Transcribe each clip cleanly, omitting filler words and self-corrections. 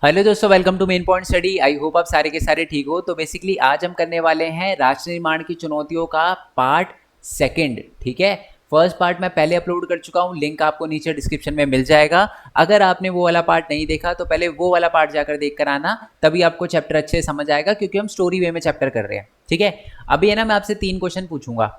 Hello दोस्तों, welcome to main point study. I hope आप सारे के सारे ठीक हो। तो बेसिकली आज हम करने वाले हैं राष्ट्र निर्माण की चुनौतियों का पार्ट सेकंड। ठीक है, फर्स्ट पार्ट मैं पहले अपलोड कर चुका हूँ, लिंक आपको नीचे डिस्क्रिप्शन में मिल जाएगा। अगर आपने वो वाला पार्ट नहीं देखा तो पहले वो वाला पार्ट जाकर देख कर आना, तभी आपको चैप्टर अच्छे से समझ आएगा, क्योंकि हम स्टोरी वे में चैप्टर कर रहे हैं। ठीक है, अभी है ना, मैं आपसे 3 क्वेश्चन पूछूंगा।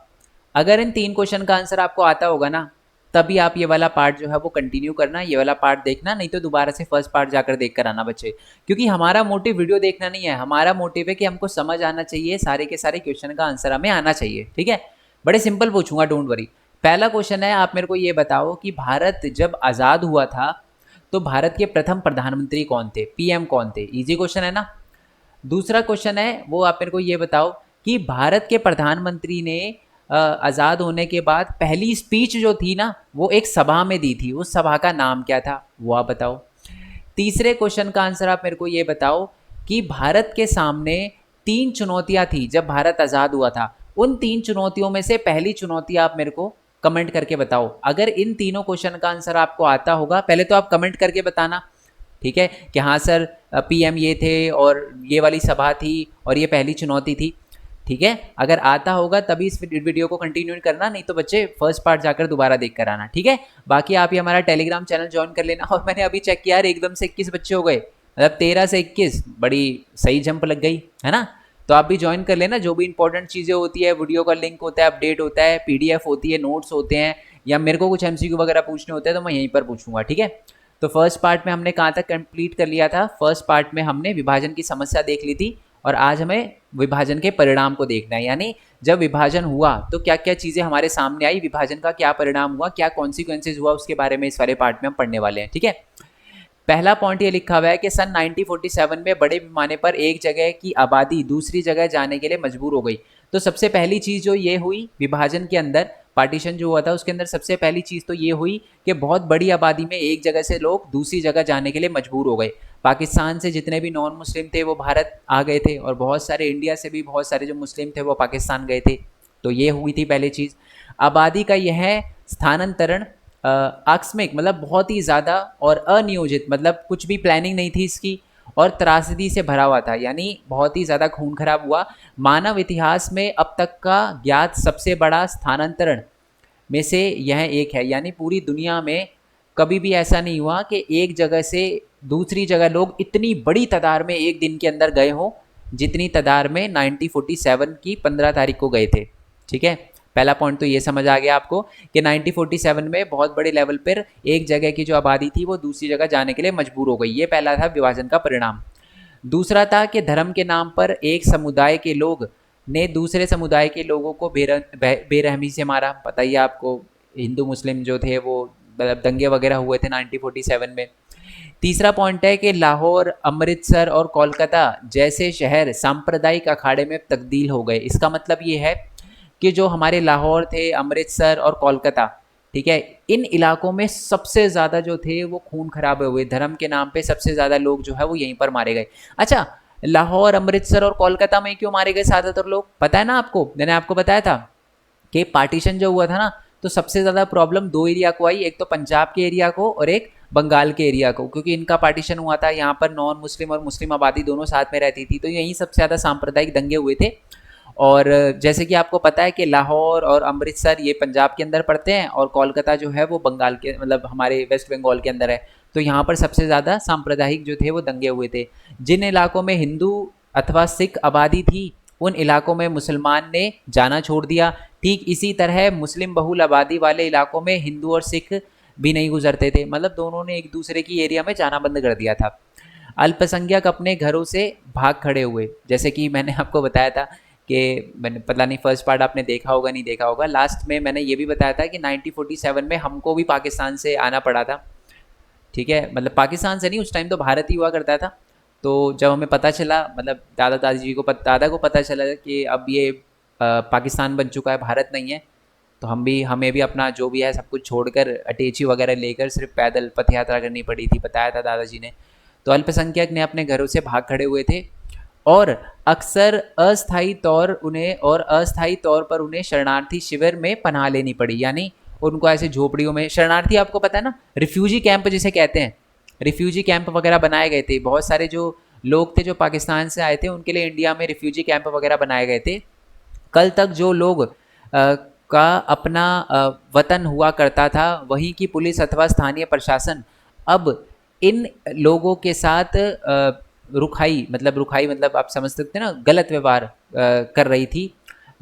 अगर इन 3 क्वेश्चन का आंसर आपको आता होगा ना, तभी आप ये वाला पार्ट जो है वो कंटिन्यू करना, ये वाला पार्ट देखना, नहीं तो दोबारा से फर्स्ट पार्ट जाकर देख कर आना बच्चे। क्योंकि हमारा मोटिव वीडियो देखना नहीं है, हमारा मोटिव है कि हमको समझ आना चाहिए, सारे के सारे क्वेश्चन का आंसर हमें आना चाहिए। ठीक है, बड़े सिंपल पूछूंगा, डोंट वरी। पहला क्वेश्चन है, आप मेरे को ये बताओ कि भारत जब आज़ाद हुआ था तो भारत के प्रथम प्रधानमंत्री कौन थे, पीएम कौन थे? इजी क्वेश्चन है ना। दूसरा क्वेश्चन है, वो आप मेरे को ये बताओ कि भारत के प्रधानमंत्री ने आज़ाद होने के बाद पहली स्पीच जो थी ना, वो एक सभा में दी थी, उस सभा का नाम क्या था, वो आप बताओ। तीसरे क्वेश्चन का आंसर आप मेरे को ये बताओ कि भारत के सामने 3 चुनौतियां थी जब भारत आज़ाद हुआ था। उन 3 चुनौतियों में से पहली चुनौती आप मेरे को कमेंट करके बताओ। अगर इन तीनों क्वेश्चन का आंसर आपको आता होगा, पहले तो आप कमेंट करके बताना, ठीक है, कि हाँ सर पीएम ये थे और ये वाली सभा थी और ये पहली चुनौती थी। ठीक है, अगर आता होगा तभी इस वीडियो को कंटिन्यू करना, नहीं तो बच्चे फर्स्ट पार्ट जाकर दोबारा देख कर आना। ठीक है, बाकी आप ये हमारा टेलीग्राम चैनल ज्वाइन कर लेना। और मैंने अभी चेक किया यार, एकदम से 21 बच्चे हो गए, मतलब 13 से 21, बड़ी सही जंप लग गई है ना। तो आप भी ज्वाइन कर लेना। जो भी इंपॉर्टेंट चीज़ें होती है, वीडियो का लिंक होता है, अपडेट होता है, पीडीएफ होती है, नोट्स होते हैं, या मेरे को कुछ एमसीक्यू वगैरह पूछने होते हैं तो मैं यहीं पर पूछूंगा। ठीक है, तो फर्स्ट पार्ट में हमने कहाँ तक कंप्लीट कर लिया था? फर्स्ट पार्ट में हमने विभाजन की समस्या देख ली थी, और आज हमें विभाजन के परिणाम को देखना है, यानी जब विभाजन हुआ तो क्या क्या चीज़ें हमारे सामने आई, विभाजन का क्या परिणाम हुआ, क्या कॉन्सिक्वेंसेज हुआ, उसके बारे में इस वाले पार्ट में हम पढ़ने वाले हैं। ठीक है, पहला पॉइंट ये लिखा हुआ है कि सन 1947 में बड़े पैमाने पर एक जगह की आबादी दूसरी जगह जाने के लिए मजबूर हो गई। तो सबसे पहली चीज़ जो ये हुई विभाजन के अंदर, पार्टीशन जो हुआ था उसके अंदर, सबसे पहली चीज़ तो ये हुई कि बहुत बड़ी आबादी में एक जगह से लोग दूसरी जगह जाने के लिए मजबूर हो गए। पाकिस्तान से जितने भी नॉन मुस्लिम थे वो भारत आ गए थे, और बहुत सारे इंडिया से भी बहुत सारे जो मुस्लिम थे वो पाकिस्तान गए थे। तो ये हुई थी पहली चीज़। आबादी का यह स्थानांतरण आकस्मिक, मतलब बहुत ही ज़्यादा, और अनियोजित, मतलब कुछ भी प्लानिंग नहीं थी इसकी, और त्रासदी से भरा हुआ था, यानी बहुत ही ज़्यादा खून खराब हुआ। मानव इतिहास में अब तक का ज्ञात सबसे बड़ा स्थानांतरण में से यह एक है, यानी पूरी दुनिया में कभी भी ऐसा नहीं हुआ कि एक जगह से दूसरी जगह लोग इतनी बड़ी तादाद में एक दिन के अंदर गए हों, जितनी तादाद में 1947 की 15 तारीख को गए थे। ठीक है, पहला पॉइंट तो ये समझ आ गया आपको कि 1947 में बहुत बड़े लेवल पर एक जगह की जो आबादी थी वो दूसरी जगह जाने के लिए मजबूर हो गई। ये पहला था विभाजन का परिणाम। दूसरा था कि धर्म के नाम पर एक समुदाय के लोग ने दूसरे समुदाय के लोगों को बेरहमी से मारा। पता ही आपको, हिंदू मुस्लिम जो थे वो मतलब दंगे वगैरह हुए थे 1947 में। तीसरा पॉइंट है कि लाहौर, अमृतसर और कोलकाता जैसे शहर सांप्रदायिक अखाड़े में तब्दील हो गए। इसका मतलब ये है कि जो हमारे लाहौर थे, अमृतसर और कोलकाता, ठीक है, इन इलाकों में सबसे ज़्यादा जो थे वो खून खराबे हुए, धर्म के नाम पे सबसे ज़्यादा लोग जो है वो यहीं पर मारे गए। अच्छा, लाहौर, अमृतसर और कोलकाता में क्यों मारे गए ज़्यादातर लोग, पता है ना आपको? मैंने आपको बताया था कि पार्टीशन जो हुआ था ना, तो सबसे ज़्यादा प्रॉब्लम 2 एरिया को आई, एक तो पंजाब के एरिया को और एक बंगाल के एरिया को, क्योंकि इनका पार्टीशन हुआ था। यहाँ पर नॉन मुस्लिम और मुस्लिम आबादी दोनों साथ में रहती थी, तो यहीं सबसे ज़्यादा सांप्रदायिक दंगे हुए थे। और जैसे कि आपको पता है कि लाहौर और अमृतसर ये पंजाब के अंदर पड़ते हैं, और कोलकाता जो है वो बंगाल के, मतलब हमारे वेस्ट बंगाल के अंदर है। तो यहाँ पर सबसे ज़्यादा सांप्रदायिक जो थे वो दंगे हुए थे। जिन इलाकों में हिंदू अथवा सिख आबादी थी, उन इलाकों में मुसलमान ने जाना छोड़ दिया। ठीक इसी तरह मुस्लिम बहुल आबादी वाले इलाकों में हिंदू और सिख भी नहीं गुजरते थे, मतलब दोनों ने एक दूसरे की एरिया में जाना बंद कर दिया था। अल्पसंख्यक अपने घरों से भाग खड़े हुए, जैसे कि मैंने आपको बताया था कि मैंने, पता नहीं फर्स्ट पार्ट आपने देखा होगा नहीं देखा होगा, लास्ट में मैंने ये भी बताया था कि 1947 में हमको भी पाकिस्तान से आना पड़ा था। ठीक है, मतलब पाकिस्तान से नहीं, उस टाइम तो भारत ही हुआ करता था। तो जब हमें पता चला, मतलब दादा दादी को दादा को पता चला कि अब ये पाकिस्तान बन चुका है, भारत नहीं है, तो हमें भी अपना जो भी है सब कुछ छोड़कर अटैची वगैरह लेकर सिर्फ पैदल पथ यात्रा करनी पड़ी थी, बताया था दादाजी ने। तो अल्पसंख्यक ने अपने घरों से भाग खड़े हुए थे, और अक्सर अस्थायी तौर पर उन्हें शरणार्थी शिविर में पनाह लेनी पड़ी, यानी उनको ऐसे झोपड़ियों में, शरणार्थी आपको पता है ना, रिफ्यूजी कैंप जिसे कहते हैं, रिफ्यूजी कैंप वगैरह बनाए गए थे, बहुत सारे जो लोग थे जो पाकिस्तान से आए थे उनके लिए इंडिया में रिफ्यूजी कैंप वगैरह बनाए गए थे। कल तक जो लोग का अपना वतन हुआ करता था, वहीं की पुलिस अथवा स्थानीय प्रशासन अब इन लोगों के साथ रुखाई मतलब आप समझ सकते हैं ना, गलत व्यवहार कर रही थी।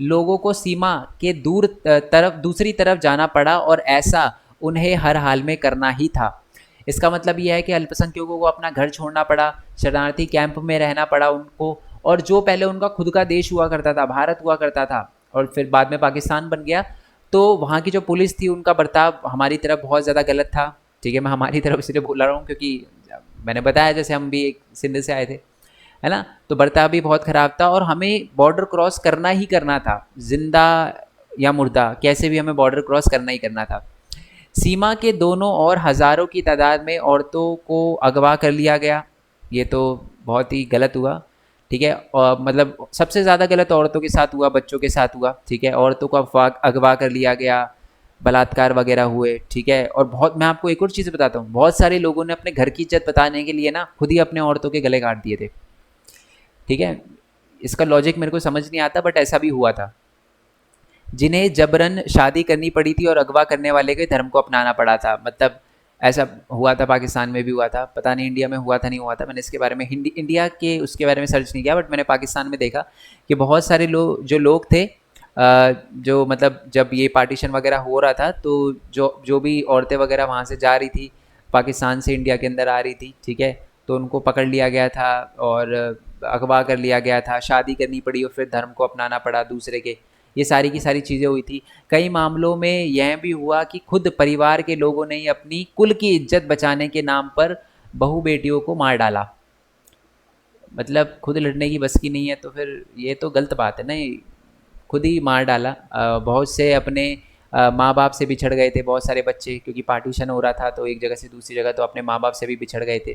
लोगों को सीमा के दूर तरफ दूसरी तरफ जाना पड़ा और ऐसा उन्हें हर हाल में करना ही था। इसका मतलब यह है कि अल्पसंख्यकों को अपना घर छोड़ना पड़ा, शरणार्थी कैंप में रहना पड़ा उनको, और जो पहले उनका खुद का देश हुआ करता था, भारत हुआ करता था और फिर बाद में पाकिस्तान बन गया, तो वहाँ की जो पुलिस थी उनका बर्ताव हमारी तरफ बहुत ज़्यादा गलत था। ठीक है, मैं हमारी तरफ इसलिए बोल रहा हूँ क्योंकि मैंने बताया जैसे हम भी एक सिंध से आए थे, है ना, तो बर्ताव भी बहुत ख़राब था और हमें बॉर्डर क्रॉस करना ही करना था, जिंदा या मुर्दा कैसे भी हमें बॉर्डर क्रॉस करना ही करना था। सीमा के दोनों ओर हज़ारों की तादाद में औरतों को अगवा कर लिया गया। ये तो बहुत ही गलत हुआ। ठीक है, और मतलब सबसे ज़्यादा गलत औरतों के साथ हुआ, बच्चों के साथ हुआ। ठीक है, औरतों को अगवा कर लिया गया, बलात्कार वगैरह हुए। ठीक है, और बहुत, मैं आपको एक और चीज़ बताता हूँ, बहुत सारे लोगों ने अपने घर की इज्जत बताने के लिए ना खुद ही अपने औरतों के गले काट दिए थे। ठीक है, इसका लॉजिक मेरे को समझ नहीं आता, बट ऐसा भी हुआ था। जिन्हें जबरन शादी करनी पड़ी थी और अगवा करने वाले के धर्म को अपनाना पड़ा था। मतलब ऐसा हुआ था, पाकिस्तान में भी हुआ था, पता नहीं इंडिया में हुआ था नहीं हुआ था, मैंने इसके बारे में इंडिया के उसके बारे में सर्च नहीं किया, बट मैंने पाकिस्तान में देखा कि बहुत सारे लोग थे जो मतलब जब ये पार्टीशन वगैरह हो रहा था, तो जो भी औरतें वगैरह वहाँ से जा रही थी, पाकिस्तान से इंडिया के अंदर आ रही थी, ठीक है, तो उनको पकड़ लिया गया था और अगवा कर लिया गया था, शादी करनी पड़ी और फिर धर्म को अपनाना पड़ा दूसरे के। ये सारी की सारी चीज़ें हुई थी। कई मामलों में यह भी हुआ कि खुद परिवार के लोगों ने ही अपनी कुल की इज्जत बचाने के नाम पर बहू बेटियों को मार डाला। मतलब खुद लड़ने की बस की नहीं है तो फिर ये तो गलत बात है ना, खुद ही मार डाला। बहुत से अपने माँ बाप से बिछड़ गए थे बहुत सारे बच्चे, क्योंकि पार्टीशन हो रहा था तो एक जगह से दूसरी जगह, तो अपने माँ बाप से भी बिछड़ गए थे।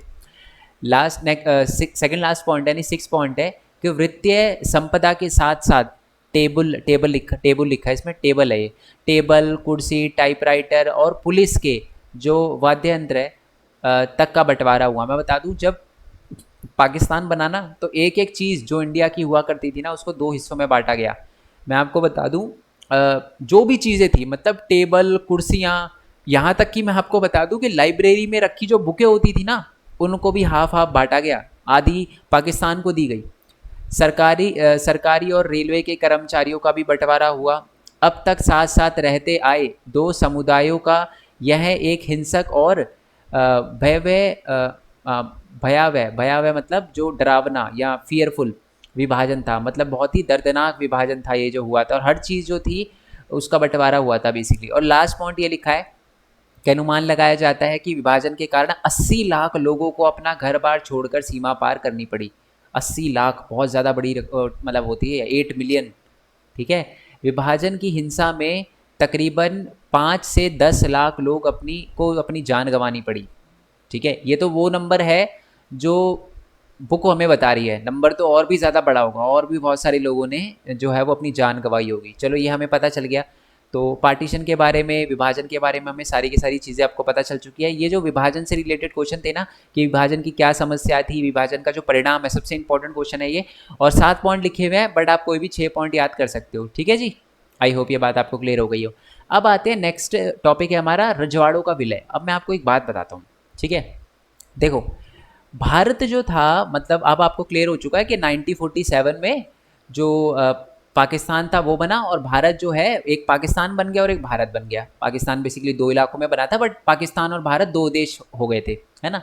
सेकंड लास्ट पॉइंट यानी 6 पॉइंट है कि वित्तीय संपदा के साथ साथ टेबल लिखा है इसमें, टेबल है ये, टेबल, कुर्सी, टाइपराइटर और पुलिस के जो वाद्य यंत्र है तक का बंटवारा हुआ। मैं बता दूं, जब पाकिस्तान बना ना तो एक एक चीज़ जो इंडिया की हुआ करती थी ना उसको 2 हिस्सों में बांटा गया। मैं आपको बता दूं, जो भी चीज़ें थी, मतलब टेबल, कुर्सियाँ, यहाँ तक कि मैं आपको बता दूं कि लाइब्रेरी में रखी जो बुकें होती थी ना उनको भी हाफ हाफ बांटा गया, आधी पाकिस्तान को दी गई। सरकारी और रेलवे के कर्मचारियों का भी बंटवारा हुआ। अब तक साथ साथ रहते आए दो समुदायों का यह एक हिंसक और भयावह भयावह मतलब जो डरावना या फियरफुल विभाजन था। मतलब बहुत ही दर्दनाक विभाजन था ये जो हुआ था, और हर चीज़ जो थी उसका बंटवारा हुआ था बेसिकली। और लास्ट पॉइंट ये लिखा है कि अनुमान लगाया जाता है कि विभाजन के कारण 80 लाख लोगों को अपना घर बार छोड़कर सीमा पार करनी पड़ी। 80 लाख बहुत ज़्यादा बड़ी मतलब होती है, 8 मिलियन। ठीक है, विभाजन की हिंसा में तकरीबन 5 से 10 लाख लोग अपनी जान गंवानी पड़ी। ठीक है, ये तो वो नंबर है जो बुक हमें बता रही है, नंबर तो और भी ज़्यादा बड़ा होगा, और भी बहुत सारे लोगों ने जो है वो अपनी जान गंवाई होगी। चलो ये हमें पता चल गया। तो पार्टीशन के बारे में, विभाजन के बारे में हमें सारी की सारी चीज़ें आपको पता चल चुकी है। ये जो विभाजन से रिलेटेड क्वेश्चन थे ना कि विभाजन की क्या समस्या थी, विभाजन का जो परिणाम है, सबसे इंपॉर्टेंट क्वेश्चन है ये। और 7 पॉइंट लिखे हुए हैं, बट आप कोई भी 6 पॉइंट याद कर सकते हो। ठीक है जी, आई होप ये बात आपको क्लियर हो गई हो। अब आते हैं नेक्स्ट टॉपिक है हमारा रजवाड़ों का विलय। अब मैं आपको एक बात बताता हूँ, ठीक है, देखो भारत जो था, मतलब अब आपको क्लियर हो चुका है कि 1947 में जो पाकिस्तान था वो बना, और भारत जो है, एक पाकिस्तान बन गया और एक भारत बन गया। पाकिस्तान बेसिकली 2 इलाकों में बना था, बट पाकिस्तान और भारत 2 देश हो गए थे, है ना।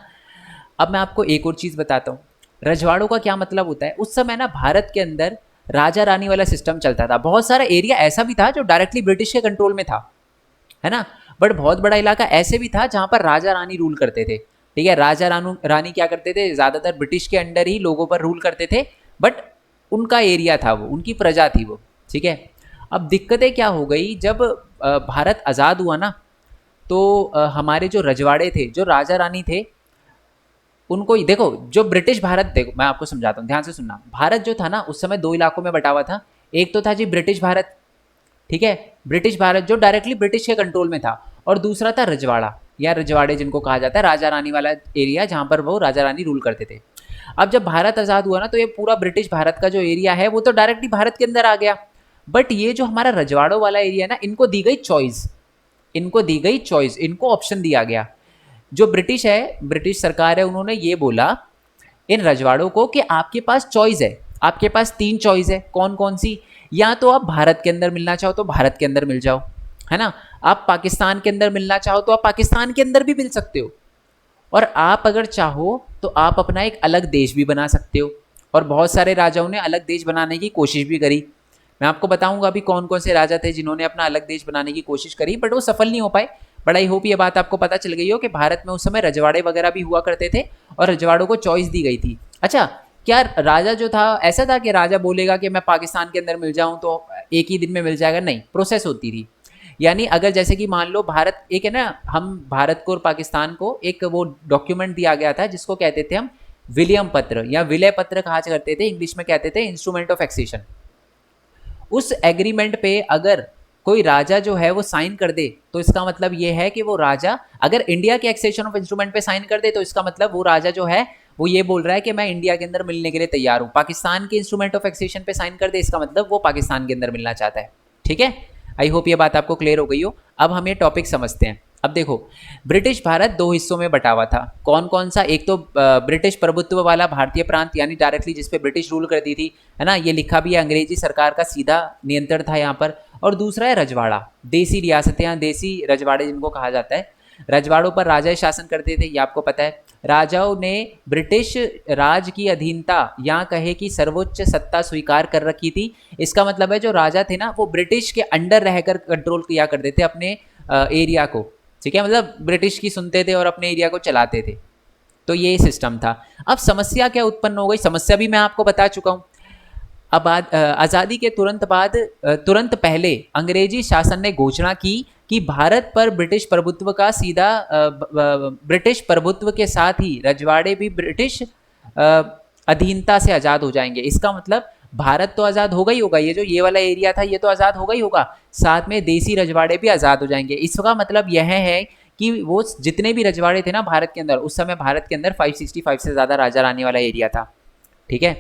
अब मैं आपको एक और चीज़ बताता हूँ, रजवाड़ों का क्या मतलब होता है। उस समय ना भारत के अंदर राजा रानी वाला सिस्टम चलता था। बहुत सारा एरिया ऐसा भी था जो डायरेक्टली ब्रिटिश के कंट्रोल में था, है ना, बट बहुत बड़ा इलाका ऐसे भी था जहाँ पर राजा रानी रूल करते थे। ठीक है, राजा रानी क्या करते थे, ज़्यादातर ब्रिटिश के अंडर ही लोगों पर रूल करते थे, बट उनका एरिया था वो, उनकी प्रजा थी वो। ठीक है, अब दिक्कतें क्या हो गई, जब भारत आज़ाद हुआ ना, तो हमारे जो रजवाड़े थे, जो राजा रानी थे, उनको देखो, जो ब्रिटिश भारत, देखो मैं आपको समझाता हूँ, ध्यान से सुनना। भारत जो था ना उस समय 2 इलाकों में बटा हुआ था। एक तो था जी ब्रिटिश भारत, ठीक है, ब्रिटिश भारत जो डायरेक्टली ब्रिटिश के कंट्रोल में था, और दूसरा था रजवाड़ा। या रजवाड़े जिनको कहा जाता है, राजा रानी वाला एरिया जहाँ पर वो राजा रानी रूल करते थे। अब जब भारत आज़ाद हुआ ना, तो ये पूरा ब्रिटिश भारत का जो एरिया है वो तो डायरेक्टली भारत के अंदर आ गया, बट ये जो हमारा रजवाड़ों वाला एरिया है ना, इनको दी गई चॉइस, इनको दी गई चॉइस, इनको ऑप्शन दिया गया। जो ब्रिटिश है, ब्रिटिश सरकार है, उन्होंने ये बोला इन रजवाड़ों को कि आपके पास चॉइस है, आपके पास 3 चॉइस है। कौन कौन सी? या तो आप भारत के अंदर मिलना चाहो तो भारत के अंदर मिल जाओ, है ना, आप पाकिस्तान के अंदर मिलना चाहो तो आप पाकिस्तान के अंदर भी मिल सकते हो, और आप अगर चाहो तो आप अपना एक अलग देश भी बना सकते हो। और बहुत सारे राजाओं ने अलग देश बनाने की कोशिश भी करी। मैं आपको बताऊंगा अभी कौन कौन से राजा थे जिन्होंने अपना अलग देश बनाने की कोशिश करी, बट वो सफल नहीं हो पाए। बट आई होप ये बात आपको पता चल गई हो कि भारत में उस समय रजवाड़े वगैरह भी हुआ करते थे और रजवाड़ों को चॉइस दी गई थी। अच्छा, क्या राजा जो था ऐसा था कि राजा बोलेगा कि मैं पाकिस्तान के अंदर मिल जाऊं तो एक ही दिन में मिल जाएगा? नहीं, प्रोसेस होती थी। यानी अगर जैसे कि मान लो भारत एक है ना, हम भारत को और पाकिस्तान को एक वो डॉक्यूमेंट दिया गया था जिसको कहते थे हम विलियम पत्र या विलय पत्र कहा करते थे, इंग्लिश में कहते थे इंस्ट्रूमेंट ऑफ एक्सेशन। उस एग्रीमेंट पे अगर कोई राजा जो है वो साइन कर दे तो इसका मतलब ये है कि वो राजा अगर इंडिया के एक्सेशन ऑफ इंस्ट्रूमेंट पे साइन कर दे तो इसका मतलब वो राजा जो है वो ये बोल रहा है कि मैं इंडिया के अंदर मिलने के लिए तैयार हूँ। पाकिस्तान के इंस्ट्रूमेंट ऑफ एक्सेशन पे साइन कर दे, इसका मतलब वो पाकिस्तान के अंदर मिलना चाहता है। ठीक है, आई होप ये बात आपको क्लियर हो गई हो। अब हम ये टॉपिक समझते हैं। अब देखो, ब्रिटिश भारत 2 हिस्सों में बटा हुआ था। कौन कौन सा? एक तो ब्रिटिश प्रभुत्व वाला भारतीय प्रांत यानी डायरेक्टली जिस पे ब्रिटिश रूल करती थी, है ना, ये लिखा भी है, अंग्रेजी सरकार का सीधा नियंत्रण था यहाँ पर। और दूसरा है रजवाड़ा, देसी रियासतें या देसी रजवाड़े जिनको कहा जाता है। रजवाड़ों पर राजा शासन करते थे, ये आपको पता है। राजाओं ने ब्रिटिश राज की अधीनता या कहे कि सर्वोच्च सत्ता स्वीकार कर रखी थी। इसका मतलब है जो राजा थे ना वो ब्रिटिश के अंडर रहकर कंट्रोल किया करते थे अपने एरिया को। ठीक है, मतलब ब्रिटिश की सुनते थे और अपने एरिया को चलाते थे। तो ये सिस्टम था। अब समस्या क्या उत्पन्न हो गई? समस्या भी मैं आपको बता चुका हूँ। अब आज़ादी के तुरंत पहले अंग्रेजी शासन ने घोषणा की कि भारत पर ब्रिटिश प्रभुत्व का सीधा ब्रिटिश प्रभुत्व के साथ ही रजवाड़े भी ब्रिटिश अधीनता से आज़ाद हो जाएंगे। इसका मतलब भारत तो आज़ाद होगा ही होगा, ये जो ये वाला एरिया था ये तो आज़ाद होगा ही होगा, साथ में देसी रजवाड़े भी आज़ाद हो जाएंगे। इसका मतलब यह है कि वो जितने भी रजवाड़े थे ना भारत के अंदर, उस समय भारत के अंदर 565 से ज़्यादा राजा रानी वाला एरिया था। ठीक है,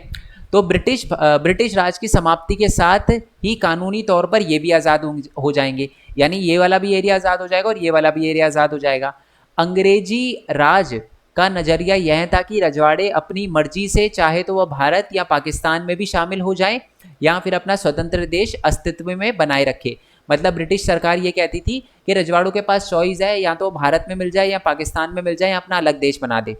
तो ब्रिटिश राज की समाप्ति के साथ ही कानूनी तौर पर ये भी आज़ाद हो जाएंगे, यानी ये वाला भी एरिया आज़ाद हो जाएगा और ये वाला भी एरिया आज़ाद हो जाएगा। अंग्रेजी राज का नज़रिया यह था कि रजवाड़े अपनी मर्जी से चाहे तो वह भारत या पाकिस्तान में भी शामिल हो जाएं या फिर अपना स्वतंत्र देश अस्तित्व में बनाए रखे। मतलब ब्रिटिश सरकार ये कहती थी कि रजवाड़ों के पास चॉइस है, या तो भारत में मिल जाए या पाकिस्तान में मिल जाए या अपना अलग देश बना दे।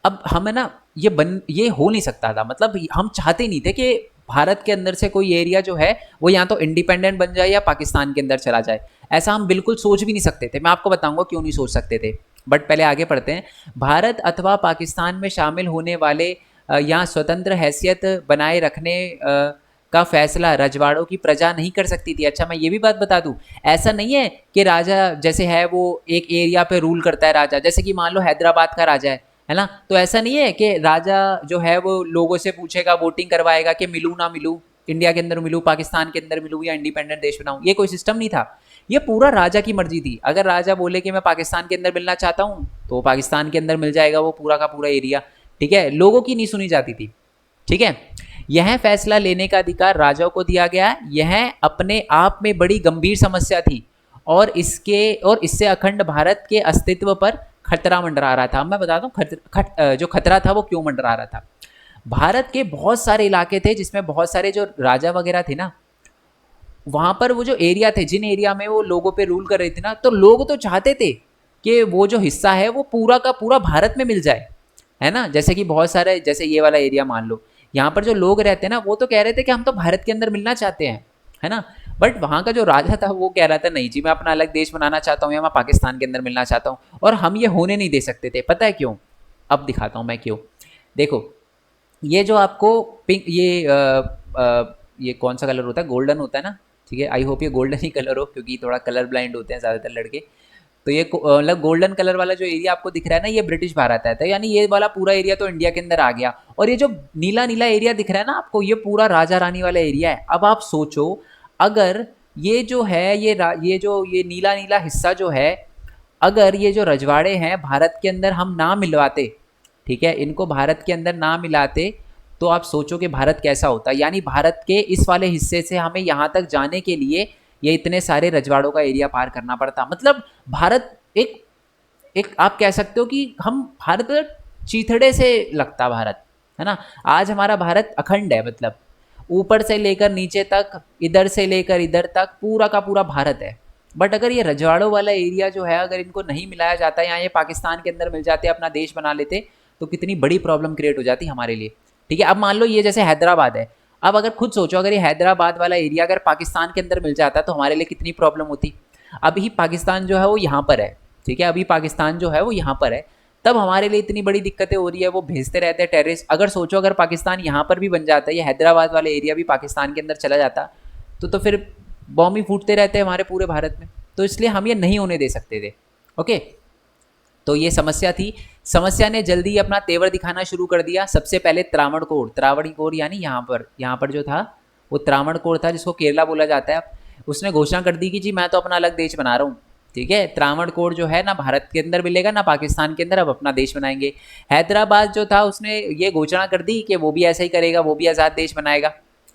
अब हमें ना ये हो नहीं सकता था, मतलब हम चाहते नहीं थे कि भारत के अंदर से कोई एरिया जो है वो या तो इंडिपेंडेंट बन जाए या पाकिस्तान के अंदर चला जाए। ऐसा हम बिल्कुल सोच भी नहीं सकते थे। मैं आपको बताऊंगा क्यों नहीं सोच सकते थे, बट पहले आगे पढ़ते हैं। भारत अथवा पाकिस्तान में शामिल होने वाले या स्वतंत्र हैसियत बनाए रखने का फैसला रजवाड़ों की प्रजा नहीं कर सकती थी। अच्छा, मैं ये भी बात बता दूं, ऐसा नहीं है कि राजा जैसे है वो एक एरिया पे रूल करता है राजा, जैसे कि मान लो हैदराबाद का राजा है ना, तो ऐसा नहीं है कि राजा जो है वो लोगों से पूछेगा, वोटिंग करवाएगा कि मिलूं ना मिलूं, इंडिया के अंदर मिलूं, पाकिस्तान के अंदर मिलूं या इंडिपेंडेंट देश बनाऊं। ये कोई सिस्टम नहीं था, ये पूरा राजा की मर्जी थी। अगर राजा बोले कि मैं पाकिस्तान के अंदर मिलना चाहता हूँ तो पाकिस्तान के अंदर मिल जाएगा वो पूरा का पूरा एरिया। ठीक है, लोगों की नहीं सुनी जाती थी। ठीक है, यह फैसला लेने का अधिकार राजाओं को दिया गया। यह अपने आप में बड़ी गंभीर समस्या थी और इससे अखंड भारत के अस्तित्व पर खतरा मंडरा रहा था। मैं बताता हूँ जो खतरा था वो क्यों मंडरा रहा था। भारत के बहुत सारे इलाके थे जिसमें बहुत सारे जो राजा वगैरह थे ना, वहां पर वो जो एरिया थे, जिन एरिया में वो लोगों पे रूल कर रहे थे ना, तो लोग तो चाहते थे कि वो जो हिस्सा है वो पूरा का पूरा भारत में मिल जाए, है ना। जैसे कि बहुत सारे, जैसे ये वाला एरिया मान लो, यहाँ पर जो लोग रहते हैं ना वो तो कह रहे थे कि हम तो भारत के अंदर मिलना चाहते हैं, है ना। बट वहाँ का जो राजा था वो कह रहा था नहीं जी, मैं अपना अलग देश बनाना चाहता हूँ या मैं पाकिस्तान के अंदर मिलना चाहता हूँ, और हम ये होने नहीं दे सकते थे। पता है क्यों? अब दिखाता हूँ मैं क्यों। देखो, ये जो आपको पिंक ये कौन सा कलर होता है? गोल्डन होता है ना। ठीक है, आई होप ये गोल्डन ही कलर हो, क्योंकि थोड़ा कलर ब्लाइंड होते हैं ज़्यादातर लड़के। तो ये मतलब गोल्डन कलर वाला जो एरिया आपको दिख रहा है ना, ये ब्रिटिश भारत है, तो यानी ये वाला पूरा एरिया तो इंडिया के अंदर आ गया। और ये जो नीला नीला एरिया दिख रहा है ना आपको, ये पूरा राजा रानी वाला एरिया है। अब आप सोचो, अगर ये जो है ये नीला नीला हिस्सा जो है, अगर ये जो रजवाड़े हैं भारत के अंदर हम ना मिलवाते, ठीक है, इनको भारत के अंदर ना मिलाते, तो आप सोचो कि भारत कैसा होता। यानी भारत के इस वाले हिस्से से हमें यहाँ तक जाने के लिए ये इतने सारे रजवाड़ों का एरिया पार करना पड़ता। मतलब भारत एक एक आप कह सकते हो कि हम भारत चीथड़े से लगता भारत, है ना। आज हमारा भारत अखंड है, मतलब ऊपर से लेकर नीचे तक, इधर से लेकर इधर तक पूरा का पूरा भारत है। बट अगर ये रजवाड़ों वाला एरिया जो है, अगर इनको नहीं मिलाया जाता, या ये पाकिस्तान के अंदर मिल जाते, अपना देश बना लेते, तो कितनी बड़ी प्रॉब्लम क्रिएट हो जाती हमारे लिए। ठीक है, अब मान लो ये जैसे हैदराबाद है, अब अगर खुद सोचो अगर ये हैदराबाद वाला एरिया अगर पाकिस्तान के अंदर मिल जाता तो हमारे लिए कितनी प्रॉब्लम होती। अभी पाकिस्तान जो है वो यहाँ पर है, ठीक है, अभी पाकिस्तान जो है वो यहाँ पर है, तब हमारे लिए इतनी बड़ी दिक्कतें हो रही है, वो भेजते रहते हैं टेररिस्ट। अगर सोचो अगर पाकिस्तान यहाँ पर भी बन जाता है, ये हैदराबाद वाले एरिया भी पाकिस्तान के अंदर चला जाता, तो फिर बॉम्ब ही फूटते रहते हैं हमारे पूरे भारत में। तो इसलिए हम ये नहीं होने दे सकते थे। ओके, तो ये समस्या थी। समस्या ने जल्दी अपना तेवर दिखाना शुरू कर दिया। सबसे पहले त्रावणकोर यानी यहाँ पर जो था वो त्रावणकोर था, जिसको केरला बोला जाता है। उसने घोषणा कर दी कि जी मैं तो अपना अलग देश बना रहा हूँ। ठीक है, त्रावणकोर जो है ना भारत के अंदर मिलेगा ना पाकिस्तान के अंदर, अब अपना देश बनाएंगे। हैदराबाद जो था उसने ये घोषणा कर दी कि वो भी ऐसा ही करेगा, वो भी आज़ाद देश बनाएगा।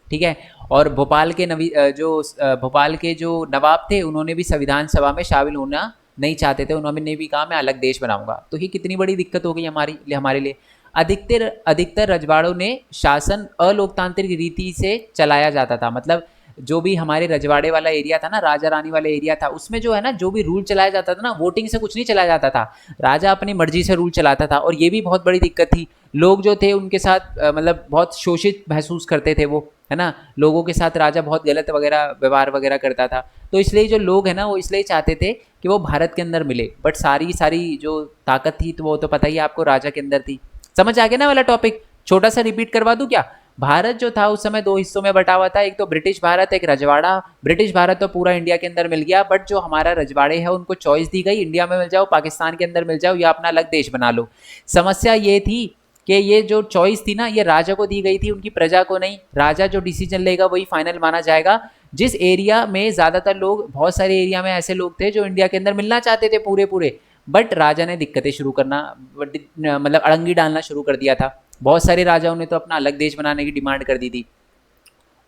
ठीक है, और भोपाल के जो नवाब थे उन्होंने भी संविधान सभा में शामिल होना नहीं चाहते थे, उन्होंने भी कहा मैं अलग देश बनाऊंगा। तो ये कितनी बड़ी दिक्कत हो गई हमारे लिए। अधिकतर रजवाड़ों ने शासन अलोकतांत्रिक रीति से चलाया जाता था। मतलब जो भी हमारे रजवाड़े वाला एरिया था ना, राजा रानी वाला एरिया था, उसमें जो है ना जो भी रूल चलाया जाता था ना, वोटिंग से कुछ नहीं चलाया जाता था, राजा अपनी मर्जी से रूल चलाता था। और ये भी बहुत बड़ी दिक्कत थी, लोग जो थे उनके साथ मतलब बहुत शोषित महसूस करते थे वो, है ना। लोगों के साथ राजा बहुत गलत वगैरह व्यवहार वगैरह करता था। तो इसलिए जो लोग हैं ना वो इसलिए चाहते थे कि वो भारत के अंदर मिले, बट सारी जो ताकत थी तो वो तो पता ही है आपको राजा के अंदर थी। समझ आ गया ना वाला टॉपिक? छोटा सा रिपीट करवा दूं क्या? भारत जो था उस समय दो हिस्सों में बटा हुआ था, एक तो ब्रिटिश भारत, एक रजवाड़ा। ब्रिटिश भारत तो पूरा इंडिया के अंदर मिल गया, बट जो हमारा रजवाड़े हैं उनको चॉइस दी गई, इंडिया में मिल जाओ, पाकिस्तान के अंदर मिल जाओ, या अपना अलग देश बना लो। समस्या ये थी कि ये जो चॉइस थी ना ये राजा को दी गई थी, उनकी प्रजा को नहीं। राजा जो डिसीजन लेगा वही फाइनल माना जाएगा। जिस एरिया में ज़्यादातर लोग, बहुत सारे एरिया में ऐसे लोग थे जो इंडिया के अंदर मिलना चाहते थे पूरे, बट राजा ने दिक्कतें शुरू करना, मतलब अड़ंगी डालना शुरू कर दिया था। बहुत सारे राजाओं ने तो अपना अलग देश बनाने की डिमांड कर दी थी।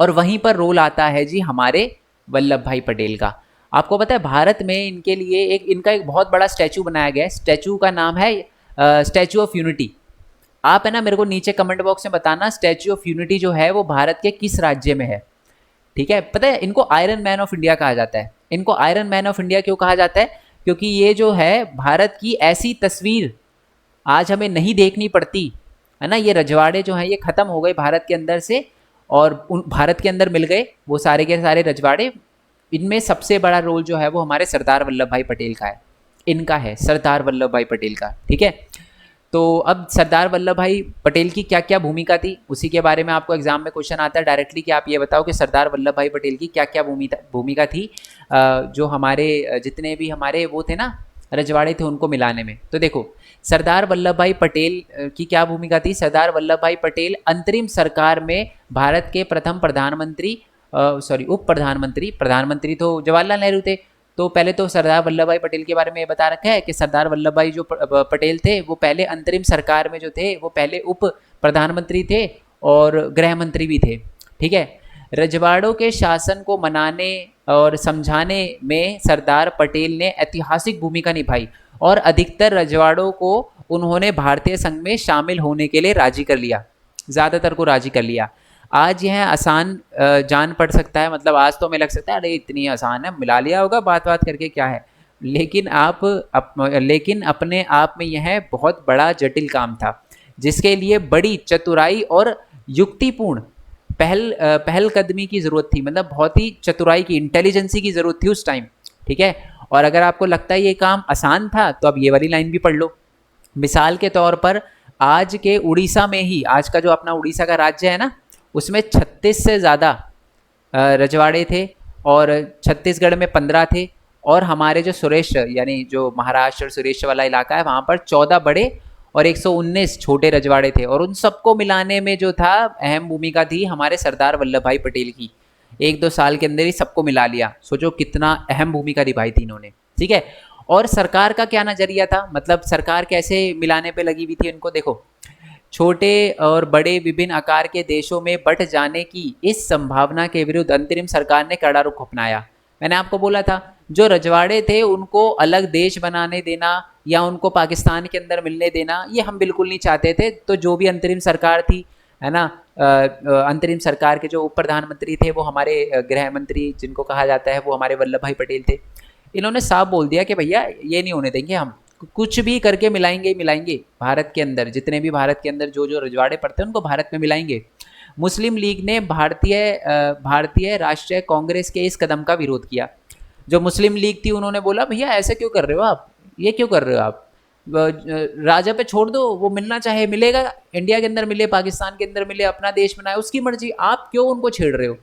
और वहीं पर रोल आता है जी हमारे वल्लभ भाई पटेल का। आपको पता है भारत में इनके लिए इनका एक बहुत बड़ा स्टैचू बनाया गया है। स्टैचू का नाम है स्टैचू ऑफ यूनिटी। आप है ना मेरे को नीचे कमेंट बॉक्स में बताना स्टैचू ऑफ यूनिटी जो है वो भारत के किस राज्य में है। ठीक है, पता है इनको आयरन मैन ऑफ इंडिया कहा जाता है। इनको आयरन मैन ऑफ इंडिया क्यों कहा जाता है? क्योंकि ये जो है भारत की ऐसी तस्वीर आज हमें नहीं देखनी पड़ती, है ना। ये रजवाड़े जो हैं ये ख़त्म हो गए भारत के अंदर से, और उन भारत के अंदर मिल गए वो सारे के सारे रजवाड़े। इनमें सबसे बड़ा रोल जो है वो हमारे सरदार वल्लभ भाई पटेल का है, इनका है, सरदार वल्लभ भाई पटेल का। ठीक है, तो अब सरदार वल्लभ भाई पटेल की क्या क्या भूमिका थी उसी के बारे में आपको एग्जाम में क्वेश्चन आता है डायरेक्टली कि आप ये बताओ कि सरदार वल्लभ भाई पटेल की क्या क्या भूमिका थी जो हमारे जितने भी हमारे वो थे ना रजवाड़े थे उनको मिलाने में। तो देखो सरदार वल्लभ भाई पटेल की क्या भूमिका थी। सरदार वल्लभ भाई पटेल अंतरिम सरकार में भारत के प्रथम प्रधानमंत्री, उप प्रधानमंत्री, प्रधानमंत्री तो जवाहरलाल नेहरू थे। तो पहले तो सरदार वल्लभ भाई पटेल के बारे में बता रखा है कि सरदार वल्लभ भाई जो पटेल थे वो पहले अंतरिम सरकार में जो थे वो पहले उप प्रधानमंत्री थे और गृह मंत्री भी थे। ठीक है, रजवाड़ों के शासन को मनाने और समझाने में सरदार पटेल ने ऐतिहासिक भूमिका निभाई और अधिकतर रजवाड़ों को उन्होंने भारतीय संघ में शामिल होने के लिए राजी कर लिया, ज़्यादातर को राजी कर लिया। आज यह आसान जान पड़ सकता है, मतलब आज तो हमें लग सकता है अरे इतनी आसान है, मिला लिया होगा बात करके क्या है, लेकिन अपने आप में यह बहुत बड़ा जटिल काम था जिसके लिए बड़ी चतुराई और युक्तिपूर्ण पहलकदमी की ज़रूरत थी। मतलब बहुत ही चतुराई की, इंटेलिजेंसी की ज़रूरत थी उस टाइम। ठीक है, और अगर आपको लगता है ये काम आसान था तो अब ये वाली लाइन भी पढ़ लो। मिसाल के तौर पर आज के उड़ीसा में ही, आज का जो अपना उड़ीसा का राज्य है ना, उसमें 36 से ज़्यादा रजवाड़े थे और छत्तीसगढ़ में 15 थे, और हमारे जो सुरेश यानी जो महाराष्ट्र सुरेश वाला इलाका है वहाँ पर 14 बड़े और 119 छोटे रजवाड़े थे। और उन सबको मिलाने में जो था अहम भूमिका थी हमारे सरदार वल्लभ भाई पटेल की। 1-2 साल के अंदर ही सबको मिला लिया। सोचो कितना अहम भूमिका निभाई थी इन्होंने। ठीक है, और सरकार का क्या नजरिया था, मतलब सरकार कैसे मिलाने पे लगी हुई थी इनको, देखो छोटे और बड़े विभिन्न आकार के देशों में बंट जाने की इस संभावना के विरुद्ध अंतरिम सरकार ने कड़ा रुख अपनाया। मैंने आपको बोला था जो रजवाड़े थे उनको अलग देश बनाने देना या उनको पाकिस्तान के अंदर मिलने देना ये हम बिल्कुल नहीं चाहते थे। तो जो भी अंतरिम सरकार थी, है ना, अंतरिम सरकार के जो उप प्रधानमंत्री थे वो हमारे गृह मंत्री जिनको कहा जाता है वो हमारे वल्लभ भाई पटेल थे। इन्होंने साफ बोल दिया कि भैया ये नहीं होने देंगे, हम कुछ भी करके मिलाएंगे ही मिलाएंगे भारत के अंदर, जितने भी भारत के अंदर जो जो रजवाड़े पड़ते हैं उनको भारत में मिलाएंगे। मुस्लिम लीग ने भारतीय राष्ट्रीय कांग्रेस के इस कदम का विरोध किया। जो मुस्लिम लीग थी उन्होंने बोला भैया ऐसे क्यों कर रहे हो आप, ये क्यों कर रहे हो आप, राजा पे छोड़ दो, वो मिलना चाहे मिलेगा, इंडिया के अंदर मिले पाकिस्तान के अंदर मिले, अपना देश बनाए, उसकी मर्जी, आप क्यों उनको छेड़ रहे हो।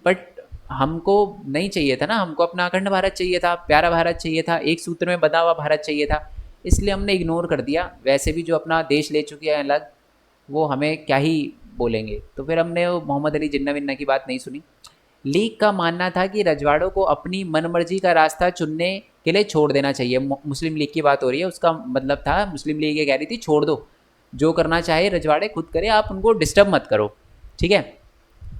बट हमको नहीं चाहिए था ना, हमको अपना अखंड भारत चाहिए था, प्यारा भारत चाहिए था, एक सूत्र में बंधा हुआ भारत चाहिए था, इसलिए हमने इग्नोर कर दिया। वैसे भी जो अपना देश ले चुके हैं अलग, वो हमें क्या ही बोलेंगे, तो फिर हमने वो मोहम्मद अली जिन्ना विन्ना की बात नहीं सुनी। लीग का मानना था कि रजवाड़ों को अपनी मनमर्जी का रास्ता चुनने के लिए छोड़ देना चाहिए। मुस्लिम लीग की बात हो रही है, उसका मतलब था मुस्लिम लीग ये कह रही थी छोड़ दो, जो करना चाहे रजवाड़े खुद करे, आप उनको डिस्टर्ब मत करो, ठीक है।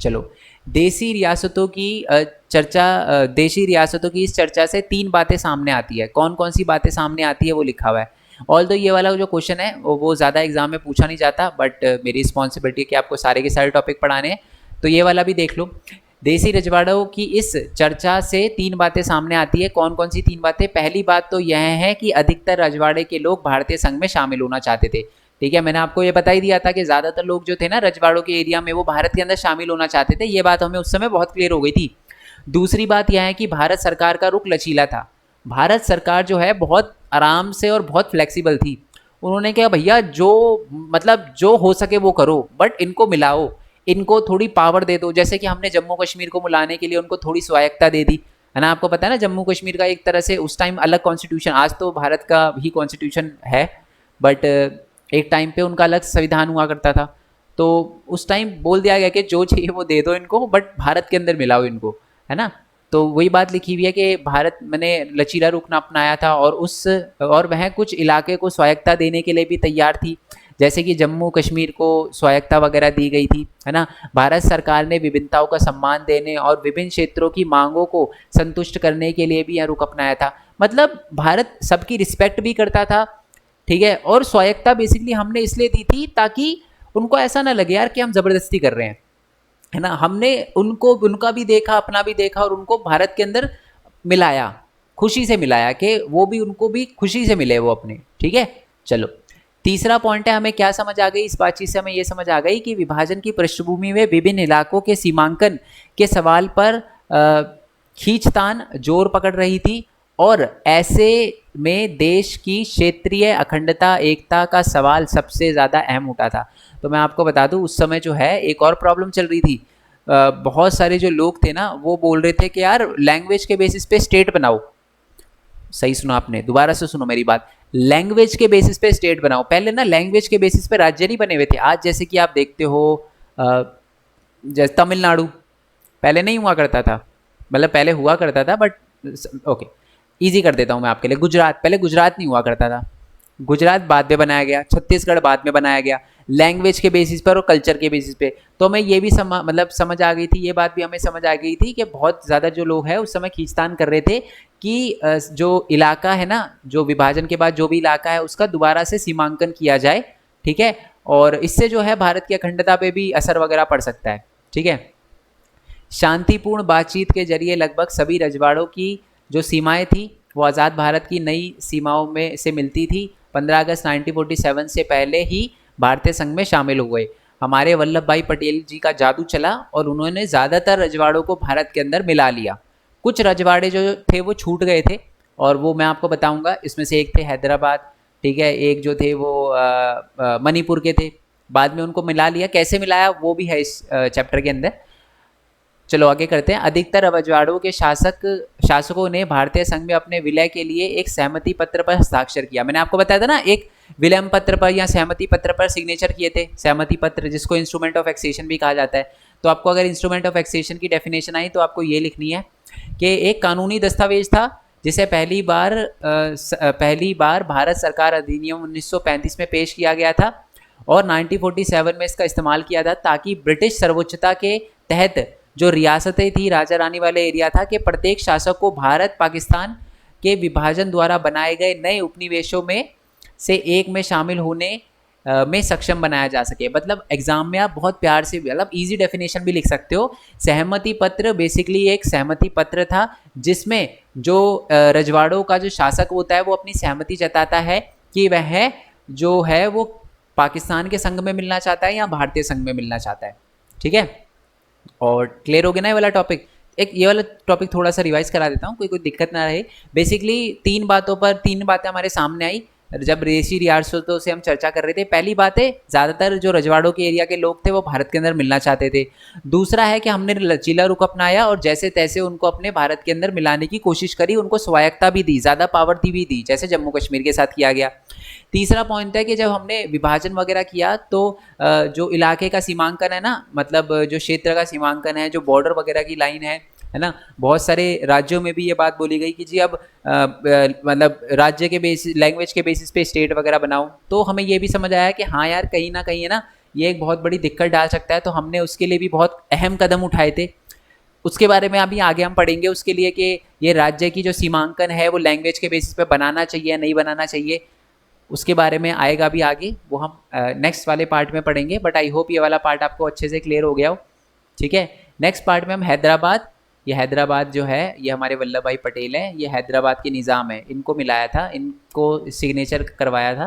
चलो, देसी रियासतों की देशी रियासतों की इस चर्चा से 3 बातें सामने आती है। कौन कौन सी बातें सामने आती है वो लिखा हुआ है। ऑल दो ये वाला जो क्वेश्चन है वो ज़्यादा एग्जाम में पूछा नहीं जाता, बट मेरी रिस्पॉन्सिबिलिटी है कि आपको सारे के सारे टॉपिक पढ़ाने हैं, तो ये वाला भी देख लो। देसी रजवाड़ों की इस चर्चा से 3 बातें सामने आती है। कौन कौन सी 3 बातें? पहली बात तो यह है कि अधिकतर रजवाड़े के लोग भारतीय संघ में शामिल होना चाहते थे, ठीक है। मैंने आपको ये बता ही दिया था कि ज़्यादातर लोग जो थे ना रजवाड़ों के एरिया में, वो भारत के अंदर शामिल होना चाहते थे, ये बात हमें उस समय बहुत क्लियर हो गई थी। दूसरी बात यह है कि भारत सरकार का रुख लचीला था। भारत सरकार जो है बहुत आराम से और बहुत फ्लेक्सिबल थी। उन्होंने कहा भैया जो मतलब जो हो सके वो करो, बट इनको मिलाओ, इनको थोड़ी पावर दे दो। जैसे कि हमने जम्मू कश्मीर को मिलाने के लिए उनको थोड़ी स्वायत्ता दे दी, है ना। आपको पता है ना जम्मू कश्मीर का एक तरह से उस टाइम अलग कॉन्स्टिट्यूशन, आज तो भारत का भी कॉन्स्टिट्यूशन है, बट एक टाइम पे उनका अलग संविधान हुआ करता था। तो उस टाइम बोल दिया गया कि जो चाहिए वो दे दो इनको, बट भारत के अंदर मिलाओ इनको, है ना। तो वही बात लिखी हुई है कि भारत मैंने लचीला रुख अपनाया था और वह कुछ इलाके को स्वायत्ता देने के लिए भी तैयार थी, जैसे कि जम्मू कश्मीर को स्वायत्ता वगैरह दी गई थी, है ना। भारत सरकार ने विभिन्नताओं का सम्मान देने और विभिन्न क्षेत्रों की मांगों को संतुष्ट करने के लिए भी यह रुख अपनाया था। मतलब भारत सबकी रिस्पेक्ट भी करता था, ठीक है। और स्वायत्ता बेसिकली हमने इसलिए दी थी ताकि उनको ऐसा ना लगे यार कि हम ज़बरदस्ती कर रहे हैं, है ना। हमने उनको उनका भी देखा, अपना भी देखा, और उनको भारत के अंदर मिलाया, खुशी से मिलाया कि वो भी उनको भी खुशी से मिले वो अपने, ठीक है। चलो, तीसरा पॉइंट है, हमें क्या समझ आ गई इस बातचीत से? हमें ये समझ आ गई कि विभाजन की पृष्ठभूमि में विभिन्न इलाकों के सीमांकन के सवाल पर खींचतान जोर पकड़ रही थी, और ऐसे में देश की क्षेत्रीय अखंडता एकता का सवाल सबसे ज़्यादा अहम उठा था। तो मैं आपको बता दूं उस समय जो है एक और प्रॉब्लम चल रही थी। बहुत सारे जो लोग थे ना वो बोल रहे थे कि यार लैंग्वेज के बेसिस पे स्टेट बनाओ। सही सुना आपने, दोबारा से सुनो मेरी बात, लैंग्वेज के बेसिस पे स्टेट बनाओ। पहले ना लैंग्वेज के बेसिस पे राज्य नहीं बने हुए थे। आज जैसे कि आप देखते हो जैसे तमिलनाडु पहले नहीं हुआ करता था, मतलब पहले हुआ करता था बट ओके ईजी कर देता हूँ मैं आपके लिए। गुजरात, पहले गुजरात नहीं हुआ करता था, गुजरात बाद में बनाया गया, छत्तीसगढ़ बाद में बनाया गया, लैंग्वेज के बेसिस पर और कल्चर के बेसिस पे। तो हमें ये भी समझ आ गई थी, ये बात भी हमें समझ आ गई थी कि बहुत ज़्यादा जो लोग हैं उस समय खींचतान कर रहे थे कि जो इलाका है ना, जो विभाजन के बाद जो भी इलाका है उसका दोबारा से सीमांकन किया जाए, ठीक है। और इससे जो है भारत की अखंडता पे भी असर वगैरह पड़ सकता है, ठीक है। शांतिपूर्ण बातचीत के जरिए लगभग सभी रजवाड़ों की जो सीमाएं थी वो आज़ाद भारत की नई सीमाओं में से मिलती थी। 15 अगस्त 1947 से पहले ही भारतीय संघ में शामिल हुए। हमारे वल्लभ भाई पटेल जी का जादू चला और उन्होंने ज़्यादातर रजवाड़ों को भारत के अंदर मिला लिया। कुछ रजवाड़े जो थे वो छूट गए थे, और वो मैं आपको बताऊंगा। इसमें से एक थे हैदराबाद, ठीक है, एक जो थे वो मणिपुर के थे, बाद में उनको मिला लिया। कैसे मिलाया वो भी है इस चैप्टर के अंदर। चलो आगे करते हैं। अधिकतर रजवाड़ों के शासकों ने भारतीय संघ में अपने विलय के लिए एक सहमति पत्र पर हस्ताक्षर किया। मैंने आपको बताया था ना, एक विलयन पत्र पर या सहमति पत्र पर सिग्नेचर किए थे। सहमति पत्र जिसको इंस्ट्रूमेंट ऑफ एक्सेशन भी कहा जाता है। तो आपको अगर इंस्ट्रूमेंट ऑफ एक्सेशन की डेफिनेशन आई तो आपको ये लिखनी है कि एक कानूनी दस्तावेज था जिसे पहली बार भारत सरकार अधिनियम 1935 में पेश किया गया था और 1947 में इसका इस्तेमाल किया था, ताकि ब्रिटिश सर्वोच्चता के तहत जो रियासतें थी, राजा रानी वाले एरिया था, कि प्रत्येक शासक को भारत पाकिस्तान के विभाजन द्वारा बनाए गए नए उपनिवेशों में से एक में शामिल होने में सक्षम बनाया जा सके। मतलब एग्जाम में आप बहुत प्यार से, मतलब इजी डेफिनेशन भी लिख सकते हो। सहमति पत्र बेसिकली एक सहमति पत्र था जिसमें जो रजवाड़ों का जो शासक होता है वो अपनी सहमति जताता है कि वह जो है वो पाकिस्तान के संग में मिलना चाहता है या भारतीय संग में मिलना चाहता है। ठीक है, और क्लियर हो गया ना ये वाला टॉपिक। एक ये वाला टॉपिक थोड़ा सा रिवाइज करा देता हूँ, कोई दिक्कत ना रहे। बेसिकली तीन बातें हमारे सामने आई जब देशी रियासतों से हम चर्चा कर रहे थे। पहली बात है, ज़्यादातर जो रजवाड़ों के एरिया के लोग थे वो भारत के अंदर मिलना चाहते थे। दूसरा है कि हमने लचीला रुख अपनाया और जैसे तैसे उनको अपने भारत के अंदर मिलाने की कोशिश करी, उनको स्वायत्ता भी दी, ज़्यादा पावर भी दी, जैसे जम्मू कश्मीर के साथ किया गया। तीसरा पॉइंट है कि जब हमने विभाजन वगैरह किया तो जो इलाके का सीमांकन है ना, मतलब जो क्षेत्र का सीमांकन है, जो बॉर्डर वगैरह की लाइन है ना, बहुत सारे राज्यों में भी ये बात बोली गई कि जी अब मतलब राज्य के बेसिस, लैंग्वेज के बेसिस पे स्टेट वगैरह बनाओ। तो हमें ये भी समझ आया कि हाँ यार, कहीं ना कहीं है ना, ये एक बहुत बड़ी दिक्कत डाल सकता है। तो हमने उसके लिए भी बहुत अहम कदम उठाए थे। उसके बारे में अभी आगे हम पढ़ेंगे उसके लिए कि ये राज्य की जो सीमांकन है वो लैंग्वेज के बेसिस पे बनाना चाहिए या नहीं बनाना चाहिए, उसके बारे में आएगा भी आगे, वो हम नेक्स्ट वाले पार्ट में पढ़ेंगे। बट आई होप ये वाला पार्ट आपको अच्छे से क्लियर हो गया हो। ठीक है, नेक्स्ट पार्ट में हम हैदराबाद, ये हैदराबाद जो है ये हमारे वल्लभ भाई पटेल हैं, ये हैदराबाद के निज़ाम है, इनको मिलाया था, इनको सिग्नेचर करवाया था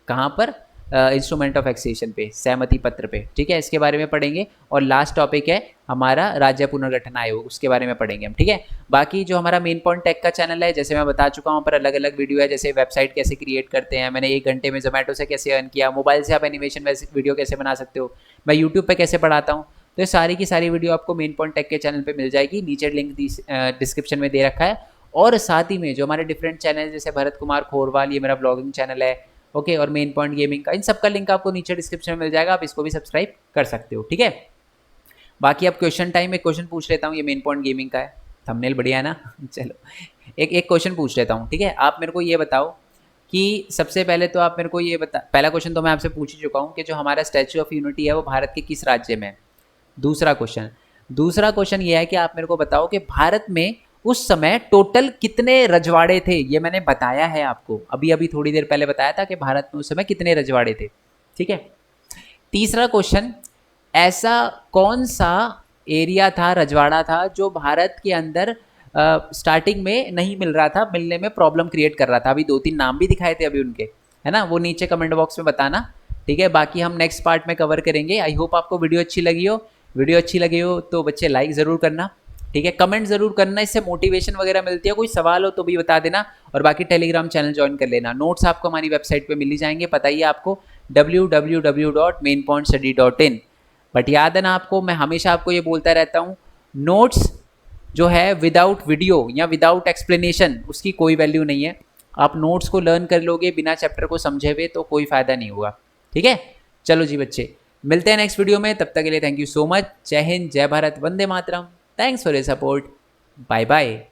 कहाँ पर, इंस्ट्रूमेंट ऑफ एक्सेशन पे, सहमति पत्र पे। ठीक है, इसके बारे में पढ़ेंगे। और लास्ट टॉपिक है हमारा राज्य पुनर्गठन आयोग, उसके बारे में पढ़ेंगे हम। ठीक है, बाकी जो हमारा मेन पॉइंट टेक का चैनल है, जैसे मैं बता चुका हूँ, पर अलग अलग वीडियो है, जैसे वेबसाइट कैसे क्रिएट करते हैं, मैंने 1 घंटे में जोमेटो से कैसे अर्न किया, मोबाइल से आप एनिमेशन वीडियो कैसे बना सकते हो, मैं यूट्यूब पर कैसे पढ़ाता हूँ। तो ये सारी की सारी वीडियो आपको मेन पॉइंट टेक के चैनल पे मिल जाएगी, नीचे लिंक डिस्क्रिप्शन में दे रखा है। और साथ ही में जो हमारे डिफरेंट चैनल, जैसे भरत कुमार खोरवाल, ये मेरा ब्लॉगिंग चैनल है, ओके, और मेन पॉइंट गेमिंग का, इन सब का लिंक आपको नीचे डिस्क्रिप्शन में मिल जाएगा, आप इसको भी सब्सक्राइब कर सकते हो। ठीक है, बाकी अब क्वेश्चन टाइम में क्वेश्चन पूछ लेता हूँ, ये मेन पॉइंट गेमिंग का है, थंबनेल बढ़िया है ना। चलो एक क्वेश्चन पूछ लेता हूँ। ठीक है, आप मेरे को ये बताओ कि सबसे पहले तो आप मेरे को ये बता, पहला क्वेश्चन तो मैं आपसे पूछ ही चुका हूँ कि जो हमारा स्टैच्यू ऑफ यूनिटी है वो भारत के किस राज्य में है। दूसरा क्वेश्चन ये है कि आप मेरे को बताओ कि भारत में उस समय टोटल कितने रजवाड़े थे। ये मैंने बताया है आपको, अभी थोड़ी देर पहले बताया था कि भारत में उस समय कितने रजवाड़े थे। ठीक है, तीसरा क्वेश्चन, ऐसा कौन सा एरिया था, रजवाड़ा था, जो भारत के अंदर स्टार्टिंग में नहीं मिल रहा था, मिलने में प्रॉब्लम क्रिएट कर रहा था। अभी 2-3 नाम भी दिखाए थे अभी उनके, है ना, वो नीचे कमेंट बॉक्स में बताना। ठीक है, बाकी हम नेक्स्ट पार्ट में कवर करेंगे। आई होप आपको वीडियो अच्छी लगी हो तो बच्चे लाइक ज़रूर करना। ठीक है, कमेंट ज़रूर करना, इससे मोटिवेशन वगैरह मिलती है। कोई सवाल हो तो भी बता देना, और बाकी टेलीग्राम चैनल ज्वाइन कर लेना। नोट्स आपको हमारी वेबसाइट पे मिल ही जाएंगे, पता ही है आपको, www.mainpointstudy.in। बट याद है ना आपको, मैं हमेशा आपको ये बोलता रहता हूँ, नोट्स जो है विदाउट वीडियो या विदाउट एक्सप्लेनेशन उसकी कोई वैल्यू नहीं है। आप नोट्स को लर्न कर लोगे बिना चैप्टर को समझे हुए तो कोई फ़ायदा नहीं होगा। ठीक है, चलो जी बच्चे, मिलते हैं नेक्स्ट वीडियो में, तब तक के लिए थैंक यू सो मच। जय हिंद, जय भारत, वंदे मातरम। Thanks for your support, bye bye.